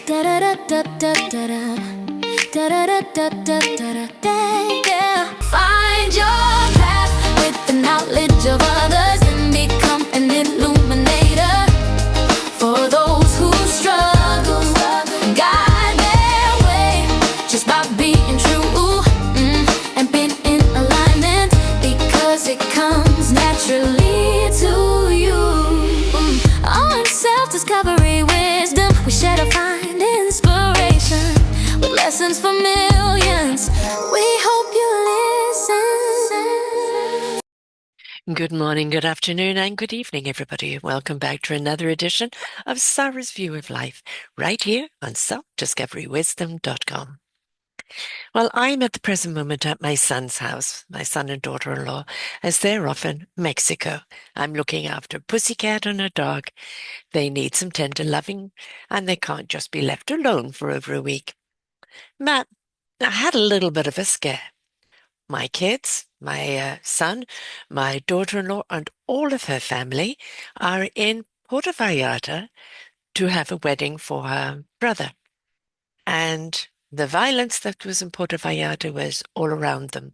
Da da da da da da da. Da da da da da da da. Yeah. Find your path with the knowledge of others and become an illuminator for those who struggle. Guide their way just by being true, and being in alignment because it comes naturally to you. On self-discovery wisdom, we share to find inspiration with lessons for millions. We hope you listen. Good morning, good afternoon, and good evening, everybody. Welcome back to another edition of Sarah's View of Life, right here on selfdiscoverywisdom.com. Well, I'm at the present moment at my son's house, my son and daughter-in-law, as they're off in Mexico. I'm looking after a pussycat and a dog. They need some tender loving, and they can't just be left alone for over a week. But I had a little bit of a scare. My kids, my son, my daughter-in-law, and all of her family are in Puerto Vallarta to have a wedding for her brother. And the violence that was in Puerto Vallarta was all around them.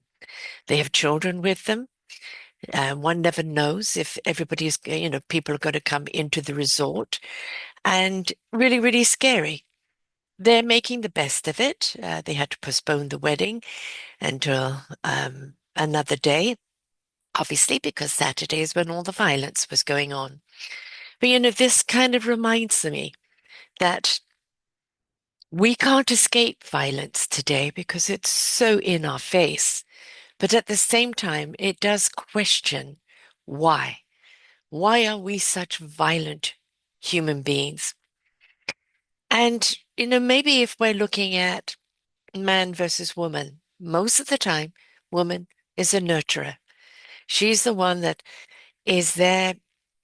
They have children with them. One never knows if everybody's, people are going to come into the resort. And really, really scary. They're making the best of it. They had to postpone the wedding until another day, obviously, because Saturday is when all the violence was going on. But, this kind of reminds me that we can't escape violence today because it's so in our face. But at the same time, it does question why. Why are we such violent human beings? And, maybe if we're looking at man versus woman, most of the time, woman is a nurturer. She's the one that is there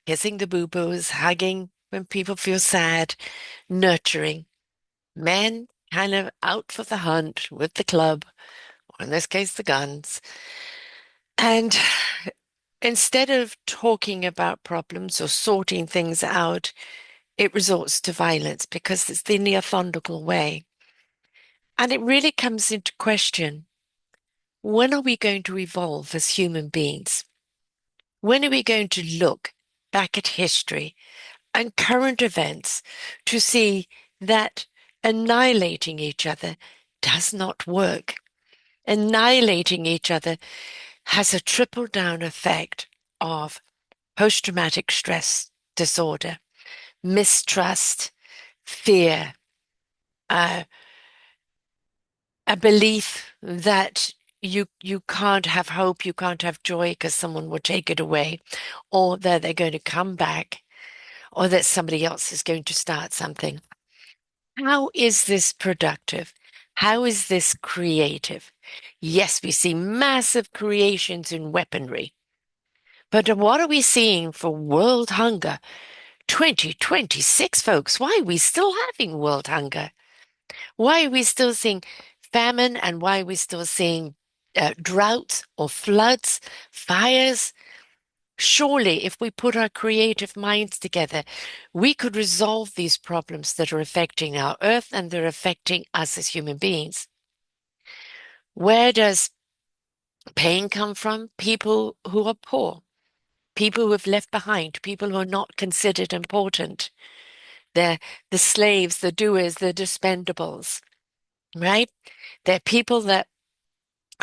kissing the boo-boos, hugging when people feel sad, nurturing. Men kind of out for the hunt with the club, or in this case, the guns. And instead of talking about problems or sorting things out, it resorts to violence because it's the neothondical way. And it really comes into question, when are we going to evolve as human beings? When are we going to look back at history and current events to see that annihilating each other does not work? Annihilating each other has a trickle-down effect of post-traumatic stress disorder, mistrust, fear, a belief that you can't have hope, you can't have joy because someone will take it away, or that they're going to come back, or that somebody else is going to start something. How is this productive? How is this creative? Yes, we see massive creations in weaponry. But what are we seeing for world hunger? 2026, folks. Why are we still having world hunger? Why are we still seeing famine, and why are we still seeing droughts or floods, fires? Surely, if we put our creative minds together, we could resolve these problems that are affecting our earth and they're affecting us as human beings. Where does pain come from? People who are poor, people who have left behind, people who are not considered important. They're the slaves, the doers, the dispendables, right? They're people that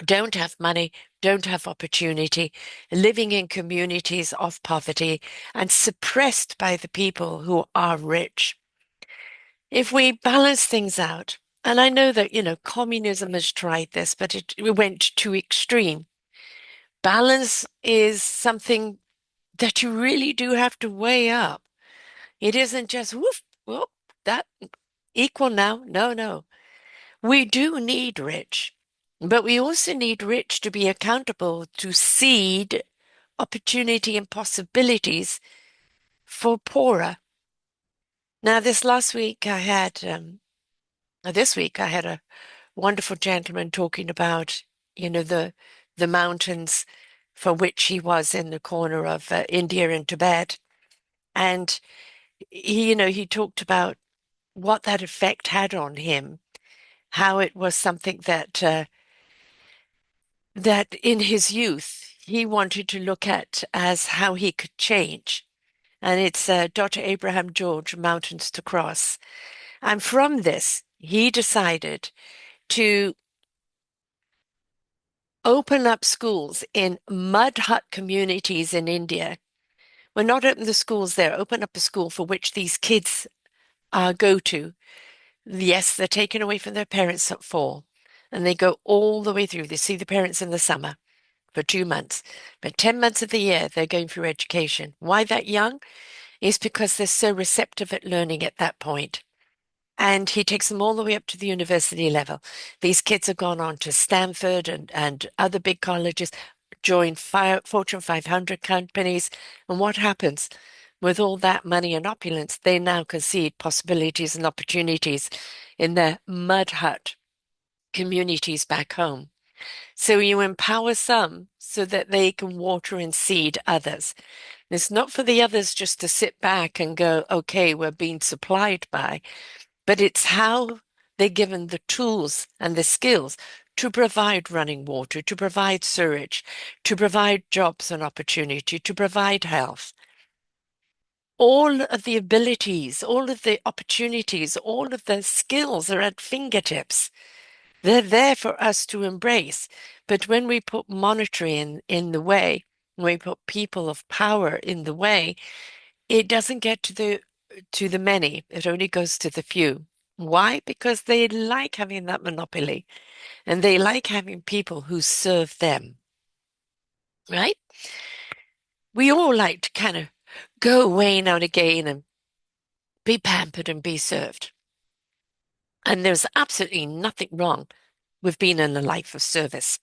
don't have money, don't have opportunity, living in communities of poverty and suppressed by the people who are rich. If we balance things out, and I know that, communism has tried this, but it went too extreme. Balance is something that you really do have to weigh up. It isn't just, woof, whoop, that equal now. No, no. We do need rich, but we also need rich to be accountable to seed opportunity and possibilities for poorer. Now, this week I had a wonderful gentleman talking about, the mountains for which he was in the corner of India and Tibet. And he talked about what that effect had on him, how it was something that in his youth he wanted to look at as how he could change. And it's Dr. Abraham George, Mountains to Cross. And from this, he decided to open up schools in mud hut communities in India. Well, not open the schools there, open up a school for which these kids go to. Yes, they're taken away from their parents at fall, and they go all the way through. They see the parents in the summer for 2 months, but 10 months of the year they're going through education. Why that young? Is because they're so receptive at learning at that point. And he takes them all the way up to the university level. These kids have gone on to Stanford and other big colleges, joined Fortune 500 companies. And what happens? With all that money and opulence, they now concede possibilities and opportunities in their mud hut communities back home. So you empower some so that they can water and seed others. It's not for the others just to sit back and go, okay, we're being supplied by, but it's how they're given the tools and the skills to provide running water, to provide sewage, to provide jobs and opportunity, to provide health. All of the abilities, all of the opportunities, all of the skills are at fingertips. They're there for us to embrace. But when we put monetary in the way, when we put people of power in the way, it doesn't get to the many. It only goes to the few. Why? Because they like having that monopoly and they like having people who serve them, right? We all like to kind of go away now and again and be pampered and be served. And there's absolutely nothing wrong with being in a life of service.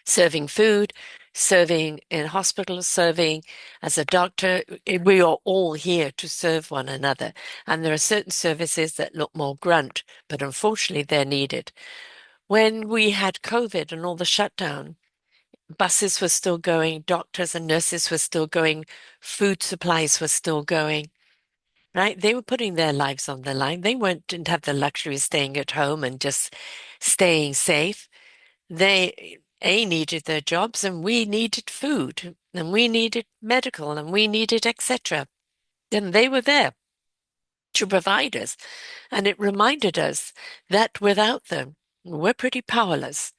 Serving food, serving in hospitals, serving as a doctor. We are all here to serve one another. And there are certain services that look more grunt, but unfortunately they're needed. When we had COVID and all the shutdown, buses were still going, doctors and nurses were still going, food supplies were still going. Right? They were putting their lives on the line. They didn't have the luxury of staying at home and just staying safe. They needed their jobs and we needed food and we needed medical and we needed etc. And they were there to provide us. And it reminded us that without them, we're pretty powerless.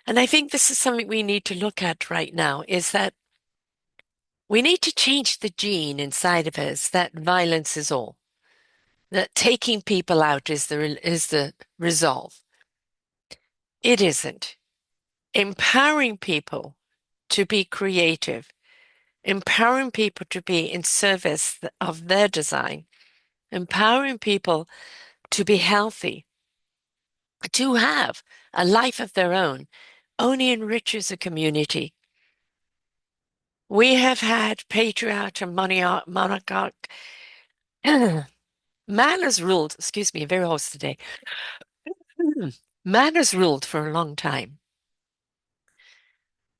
And I think this is something we need to look at right now is that we need to change the gene inside of us that violence is all, that taking people out is the resolve. It isn't. Empowering people to be creative, empowering people to be in service of their design, empowering people to be healthy, to have a life of their own, only enriches a community. We have had patriarch and monarch. Man has ruled, excuse me, very hoarse today. Man has ruled for a long time.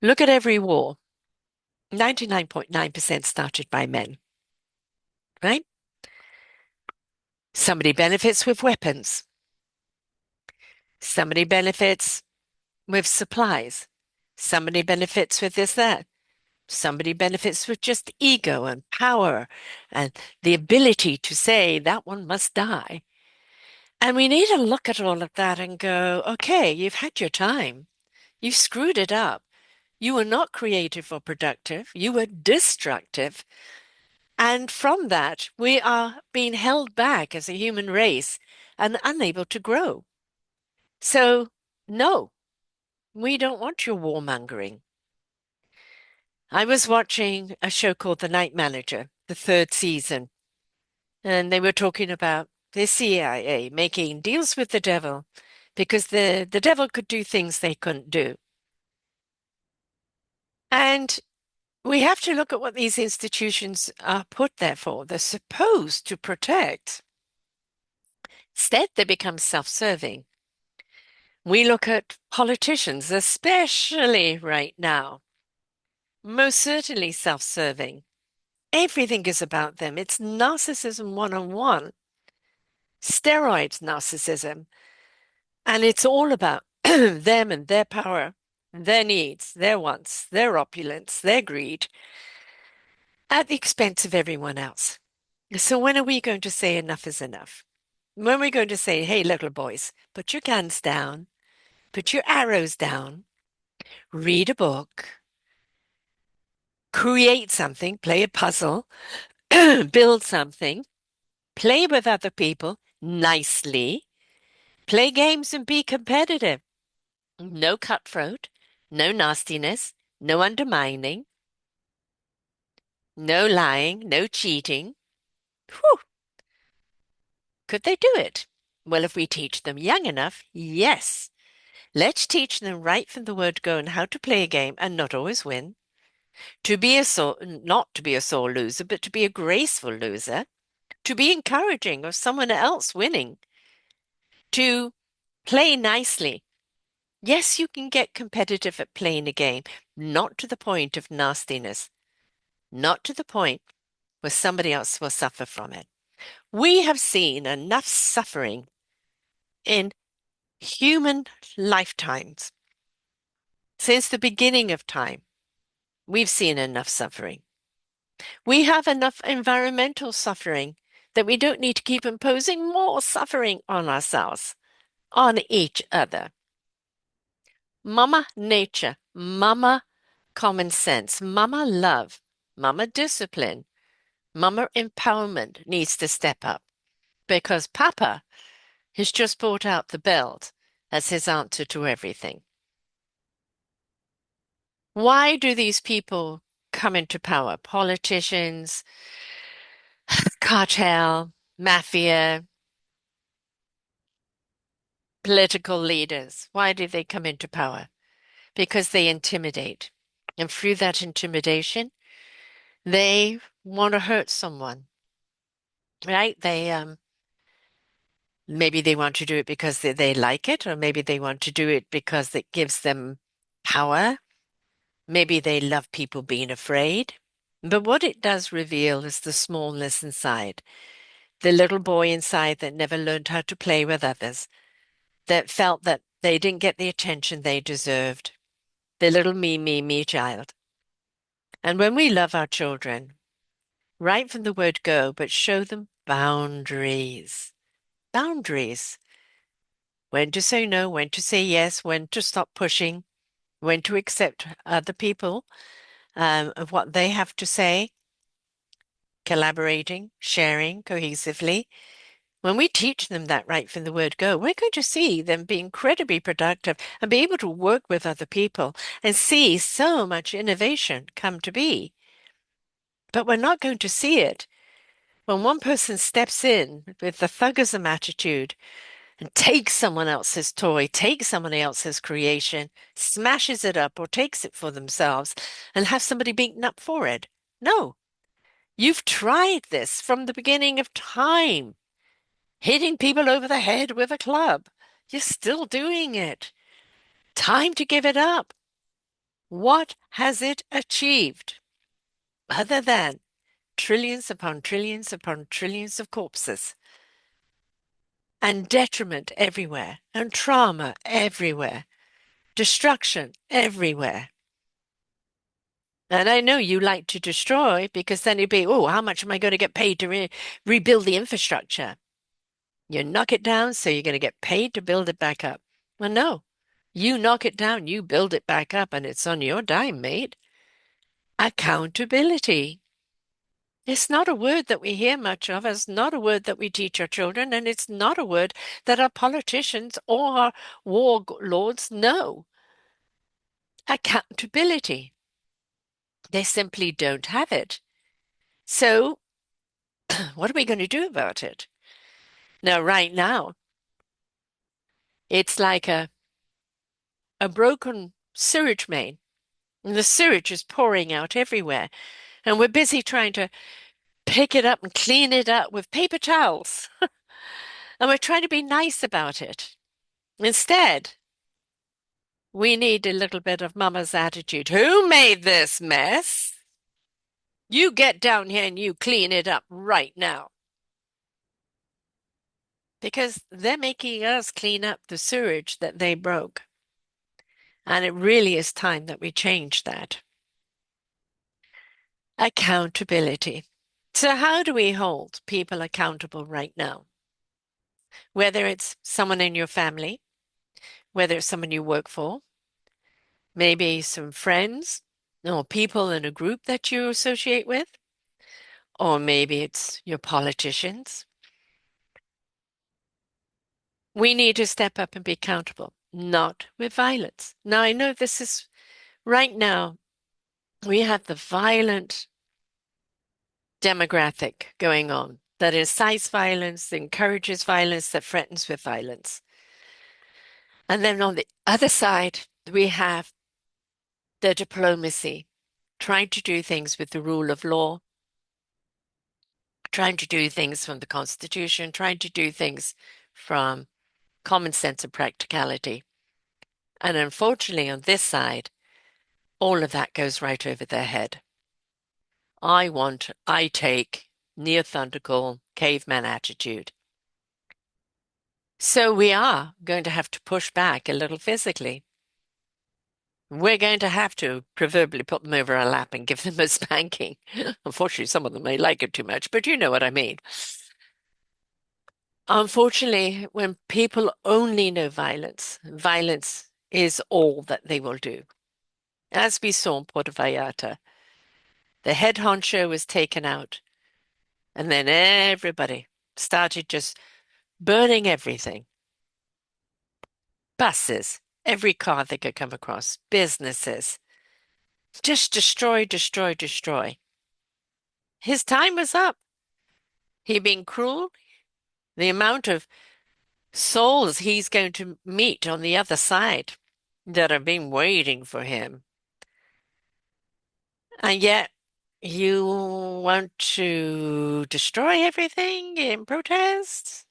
Look at every war. 99.9% started by men, right? Somebody benefits with weapons. Somebody benefits with supplies. Somebody benefits with this, that. Somebody benefits with just ego and power and the ability to say that one must die. And we need to look at all of that and go, okay, you've had your time. You screwed it up. You were not creative or productive. You were destructive. And from that, we are being held back as a human race and unable to grow. So, no, we don't want your warmongering. I was watching a show called The Night Manager, the third season, and they were talking about the CIA making deals with the devil because the devil could do things they couldn't do. And we have to look at what these institutions are put there for. They're supposed to protect. Instead, they become self-serving. We look at politicians, especially right now, most certainly self-serving. Everything is about them. It's narcissism one-on-one. steroids narcissism. And it's all about them and their power, their needs, their wants, their opulence, their greed, at the expense of everyone else. So when are we going to say enough is enough? When are we going to say, hey, little boys, put your guns down, put your arrows down, read a book, create something, play a puzzle, build something, play with other people nicely, play games and be competitive. No cutthroat, no nastiness, no undermining, no lying, no cheating. Whew, could they do it? Well, if we teach them young enough, yes. Let's teach them right from the word go and how to play a game and not always win. To be a not to be a sore loser, but to be a graceful loser. To be encouraging of someone else winning. To play nicely. Yes, you can get competitive at playing a game, not to the point of nastiness, not to the point where somebody else will suffer from it. We have seen enough suffering in human lifetimes. Since the beginning of time, we've seen enough suffering. We have enough environmental suffering that we don't need to keep imposing more suffering on ourselves, on each other. Mama nature, mama common sense, mama love, mama discipline, mama empowerment needs to step up because Papa has just brought out the belt as his answer to everything. Why do these people come into power? Politicians, cartel, mafia, political leaders. Why do they come into power? Because they intimidate. And through that intimidation, they want to hurt someone, right? Maybe they want to do it because they like it, or maybe they want to do it because it gives them power. Maybe they love people being afraid. But what it does reveal is the smallness inside, the little boy inside that never learned how to play with others, that felt that they didn't get the attention they deserved, the little me child. And when we love our children, right from the word go, but show them boundaries. Boundaries. When to say no, when to say yes, when to stop pushing, when to accept other people of what they have to say, collaborating, sharing cohesively. When we teach them that right from the word go, we're going to see them be incredibly productive and be able to work with other people and see so much innovation come to be. But we're not going to see it when one person steps in with the thuggism attitude and takes someone else's toy, takes someone else's creation, smashes it up or takes it for themselves and have somebody beaten up for it. No, you've tried this from the beginning of time, hitting people over the head with a club. You're still doing it. Time to give it up. What has it achieved other than trillions upon trillions upon trillions of corpses and detriment everywhere and trauma everywhere, destruction everywhere? And I know you like to destroy because then you'd be, oh, how much am I going to get paid to rebuild the infrastructure? You knock it down, so you're going to get paid to build it back up. Well, no, you knock it down, you build it back up, and it's on your dime, mate. Accountability. It's not a word that we hear much of. It's not a word that we teach our children, and it's not a word that our politicians or our warlords know. Accountability. They simply don't have it. So, what are we going to do about it? Now, right now, it's like a broken sewage main, and the sewage is pouring out everywhere. And we're busy trying to pick it up and clean it up with paper towels. And we're trying to be nice about it. Instead, we need a little bit of mama's attitude. Who made this mess? You get down here and you clean it up right now. because they're making us clean up the sewage that they broke. And it really is time that we change that. Accountability. So, how do we hold people accountable right now? Whether it's someone in your family, whether it's someone you work for, maybe some friends or people in a group that you associate with, or maybe it's your politicians. We need to step up and be accountable, not with violence. Now, I know this is right now, we have the violent demographic going on that incites violence, that encourages violence, that threatens with violence. And then on the other side, we have the diplomacy, trying to do things with the rule of law, trying to do things from the Constitution, trying to do things from common sense and practicality. And unfortunately, on this side, all of that goes right over their head. I take Neanderthal caveman attitude. So we are going to have to push back a little physically. We're going to have to proverbially put them over our lap and give them a spanking. Unfortunately, some of them may like it too much, but you know what I mean. Unfortunately, when people only know violence, violence is all that they will do. As we saw in Puerto Vallarta, the head honcho was taken out, and then everybody started just burning everything. Buses, every car they could come across, businesses, just destroy, destroy, destroy. His time was up. He being cruel, the amount of souls he's going to meet on the other side that have been waiting for him. And yet you want to destroy everything in protest?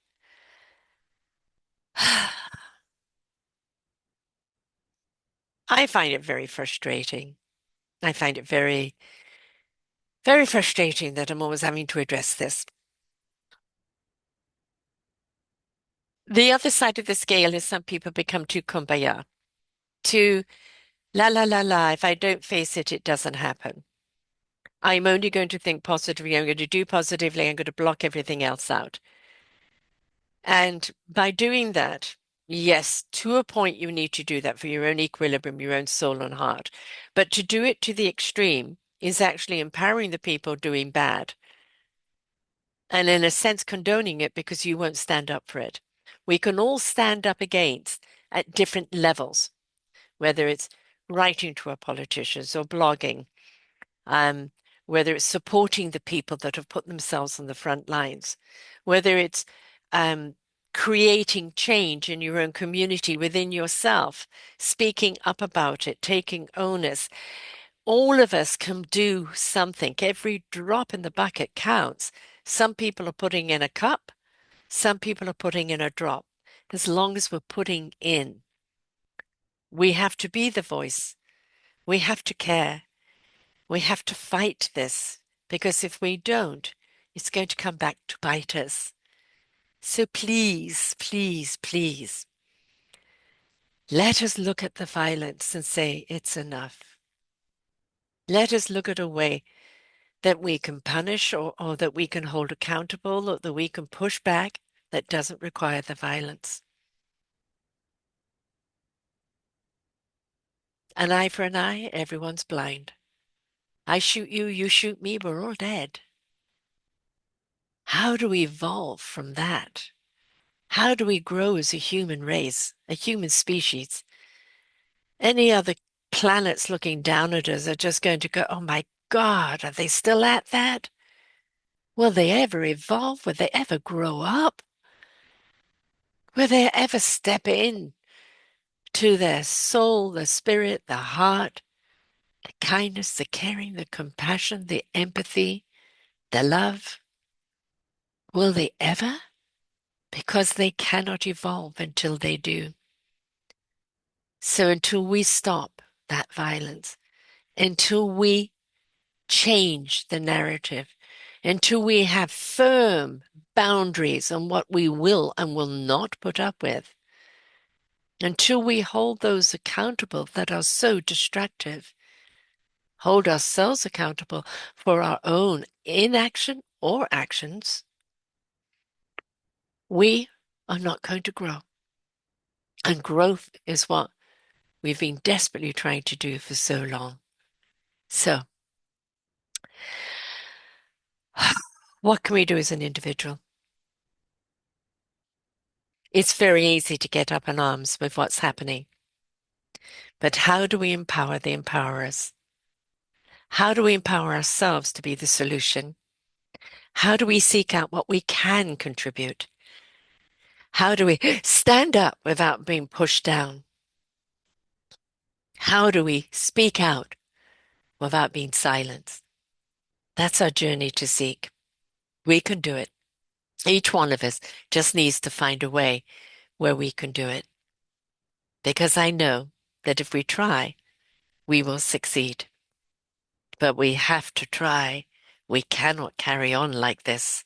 I find it very frustrating. I find it very, very frustrating that I'm always having to address this. The other side of the scale is some people become too kumbaya, too la la la la. If I don't face it, it doesn't happen. I'm only going to think positively. I'm going to do positively. I'm going to block everything else out. And by doing that, yes, to a point, you need to do that for your own equilibrium, your own soul and heart. But to do it to the extreme is actually empowering the people doing bad and, in a sense, condoning it because you won't stand up for it. We can all stand up against at different levels, whether it's writing to our politicians or blogging, um, whether it's supporting the people that have put themselves on the front lines, whether it's um, creating change in your own community within yourself, speaking up about it, taking onus. All of us can do something. Every drop in the bucket counts. Some people are putting in a cup, some people are putting in a drop. As long as we're putting in, we have to be the voice. We have to care. We have to fight this because if we don't, it's going to come back to bite us. So please, please, please, let us look at the violence and say it's enough. Let us look at a way that we can punish or that we can hold accountable or that we can push back that doesn't require the violence. An eye for an eye, everyone's blind. I shoot you, you shoot me, we're all dead. How do we evolve from that? How do we grow as a human race, a human species? Any other planets looking down at us are just going to go, oh my God, are they still at that? Will they ever evolve? Will they ever grow up? Will they ever step in to their soul, the spirit, the heart, the kindness, the caring, the compassion, the empathy, the love? Will they ever? Because they cannot evolve until they do. So until we stop that violence, until we change the narrative, until we have firm boundaries on what we will and will not put up with, until we hold those accountable that are so destructive, hold ourselves accountable for our own inaction or actions, we are not going to grow. And growth is what we've been desperately trying to do for so long. So, what can we do as an individual? It's very easy to get up in arms with what's happening. But how do we empower the empowerers? How do we empower ourselves to be the solution? How do we seek out what we can contribute? How do we stand up without being pushed down? How do we speak out without being silenced? That's our journey to seek. We can do it. Each one of us just needs to find a way where we can do it. Because I know that if we try, we will succeed. But we have to try. We cannot carry on like this.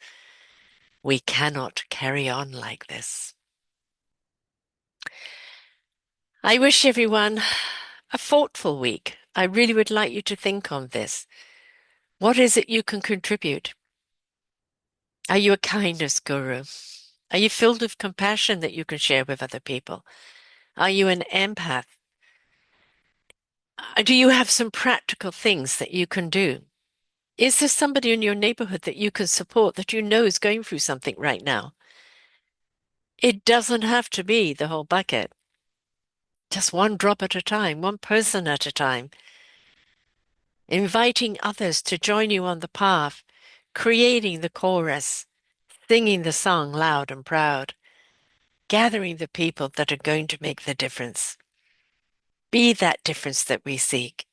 We cannot carry on like this. I wish everyone a thoughtful week. I really would like you to think on this. What is it you can contribute? Are you a kindness guru? Are you filled with compassion that you can share with other people? Are you an empath? Do you have some practical things that you can do? Is there somebody in your neighborhood that you can support that you know is going through something right now? It doesn't have to be the whole bucket. Just one drop at a time, one person at a time. Inviting others to join you on the path, creating the chorus, singing the song loud and proud, gathering the people that are going to make the difference. Be that difference that we seek,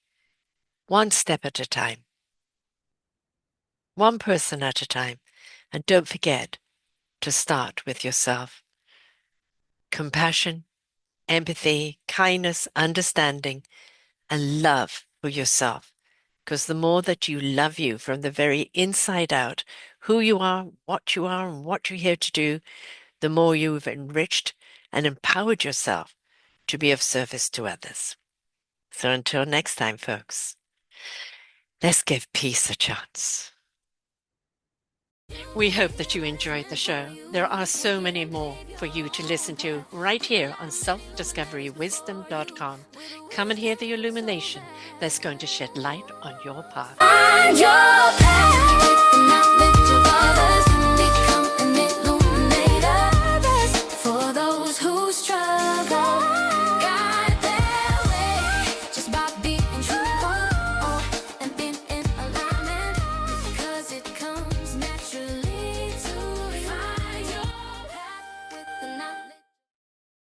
one step at a time, one person at a time. And don't forget to start with yourself. Compassion, empathy, kindness, understanding, and love for yourself. Because the more that you love you from the very inside out, who you are, and what you're here to do, the more you've enriched and empowered yourself to be of service to others. So until next time, folks, let's give peace a chance. We hope that you enjoyed the show. There are so many more for you to listen to right here on selfdiscoverywisdom.com. Come and hear the illumination that's going to shed light on your path. Find your path with the knowledge of others.